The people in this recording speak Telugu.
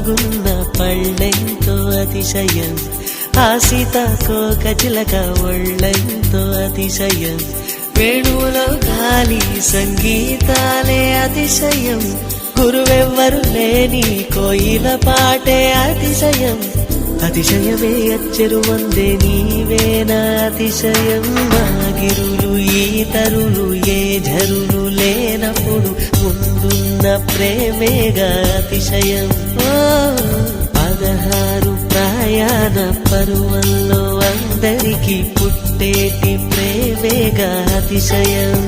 కమ్మగున్న పళ్ళెంతో అతిశయం, ఆ సీతాకోక చిలక ఒళ్ళెంతో అతిశయం, వేణువులో గాలి సంగీతాలే అతిశయం, గురువెవ్వరు లేని కోయిల పాటే అతిశయం, అతిశయమే అచ్చెరు వందే నీవేనా అతిశయం, మా గిరులు ఈ తరులు ఏ ఝరులు లేనప్పుడు ముందున్న ప్రేమేగా అతిశయం. 16 ప్రయాణ పరువల్లో అందరికీ పుట్టేటి ప్రేమేగా అతిశయం.